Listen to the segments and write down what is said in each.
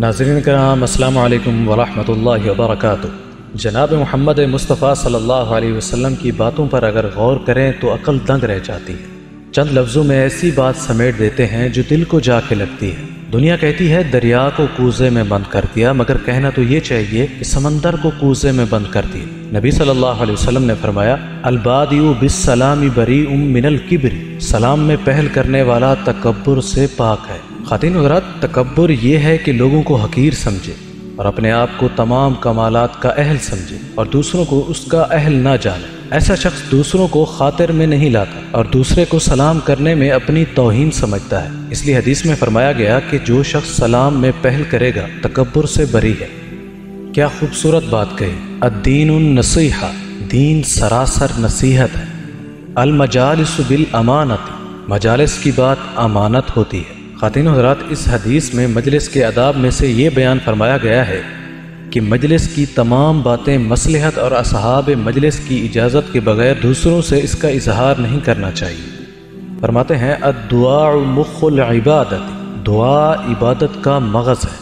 ناظرین کرام، السلام علیکم ورحمۃ اللہ وبرکاتہ۔ جناب محمد مصطفیٰ صلی اللہ علیہ وسلم کی باتوں پر اگر غور کریں تو عقل دنگ رہ جاتی ہے۔ چند لفظوں میں ایسی بات سمیٹ دیتے ہیں جو دل کو جا کے لگتی ہے۔ دنیا کہتی ہے دریا کو کوزے میں بند کر دیا، مگر کہنا تو یہ چاہیے کہ سمندر کو کوزے میں بند کر دیا۔ نبی صلی اللہ علیہ وسلم نے فرمایا، البادئ بالسلام بریء من الکبر، سلام میں پہل کرنے والا تکبر سے پاک ہے۔ خواتین حضرات، تکبر یہ ہے کہ لوگوں کو حقیر سمجھے اور اپنے آپ کو تمام کمالات کا اہل سمجھے اور دوسروں کو اس کا اہل نہ جانے۔ ایسا شخص دوسروں کو خاطر میں نہیں لاتا اور دوسرے کو سلام کرنے میں اپنی توہین سمجھتا ہے۔ اس لیے حدیث میں فرمایا گیا کہ جو شخص سلام میں پہل کرے گا تکبر سے بری ہے۔ کیا خوبصورت بات کہی، الدین النصیحہ، دین سراسر نصیحت ہے۔ المجالس بالامانت، مجالس کی بات امانت ہوتی ہے۔ خواتین حضرات، اس حدیث میں مجلس کے آداب میں سے یہ بیان فرمایا گیا ہے کہ مجلس کی تمام باتیں مصلحت اور اصحاب مجلس کی اجازت کے بغیر دوسروں سے اس کا اظہار نہیں کرنا چاہیے۔ فرماتے ہیں، الدعاء مخ العبادت، دعا عبادت کا مغز ہے۔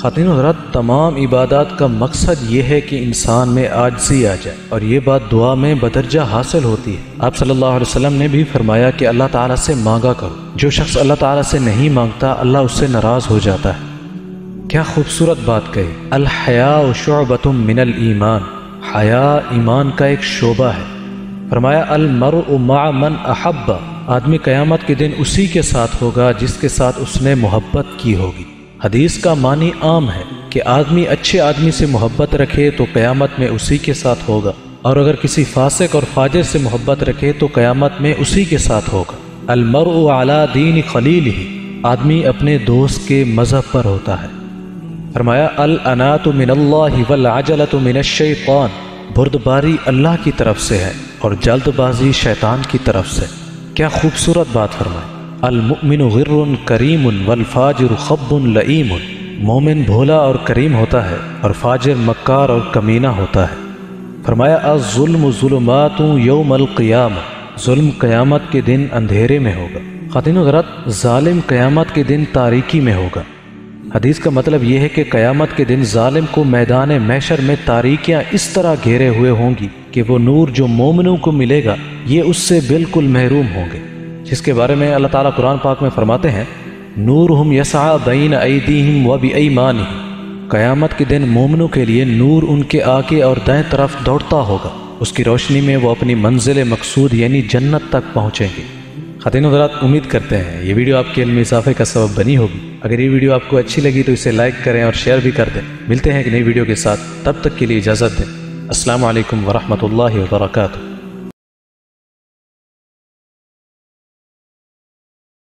خواتین حضرات، تمام عبادات کا مقصد یہ ہے کہ انسان میں عاجزی آ جائے، اور یہ بات دعا میں بدرجہ حاصل ہوتی ہے۔ آپ صلی اللہ علیہ وسلم نے بھی فرمایا کہ اللہ تعالیٰ سے مانگا کرو۔ جو شخص اللہ تعالیٰ سے نہیں مانگتا اللہ اس سے ناراض ہو جاتا ہے۔ کیا خوبصورت بات کہی، الحیاء شعبۃ من الایمان، حیا ایمان کا ایک شعبہ ہے۔ فرمایا، المرء مع من احب، آدمی قیامت کے دن اسی کے ساتھ ہوگا جس کے ساتھ اس نے محبت کی ہوگی۔ حدیث کا معنی عام ہے کہ آدمی اچھے آدمی سے محبت رکھے تو قیامت میں اسی کے ساتھ ہوگا، اور اگر کسی فاسق اور فاجر سے محبت رکھے تو قیامت میں اسی کے ساتھ ہوگا۔ المرء علی دین خلیلہ، آدمی اپنے دوست کے مذہب پر ہوتا ہے۔ فرمایا، الانات من اللہ والعجلۃ من الشیطان، بردباری اللہ کی طرف سے ہے اور جلد بازی شیطان کی طرف سے۔ کیا خوبصورت بات فرمائی، المؤمن غر کریم والفاجر خب لئیم، مومن بھولا اور کریم ہوتا ہے اور فاجر مکار اور کمینہ ہوتا ہے۔ فرمایا، الظلم ظلمات یوم القیامہ، ظلم قیامت کے دن اندھیرے میں ہوگا۔ خواتین حضرات، ظالم قیامت کے دن تاریکی میں ہوگا۔ حدیث کا مطلب یہ ہے کہ قیامت کے دن ظالم کو میدان محشر میں تاریکیاں اس طرح گھیرے ہوئے ہوں گی کہ وہ نور جو مومنوں کو ملے گا یہ اس سے بالکل محروم ہوں گے، جس کے بارے میں اللہ تعالیٰ قرآن پاک میں فرماتے ہیں، نورہم یسعی بین ایدیہم و بایمانہم، قیامت کے دن مومنوں کے لیے نور ان کے آگے اور دائیں طرف دوڑتا ہوگا، اس کی روشنی میں وہ اپنی منزل مقصود یعنی جنت تک پہنچیں گے۔ خواتین حضرات، امید کرتے ہیں یہ ویڈیو آپ کے علم اضافے کا سبب بنی ہوگی۔ اگر یہ ویڈیو آپ کو اچھی لگی تو اسے لائک کریں اور شیئر بھی کر دیں۔ ملتے ہیں ایک نئی ویڈیو کے ساتھ، تب تک کے لیے اجازت دیں۔ السلام علیکم ورحمۃ اللہ وبرکاتہ۔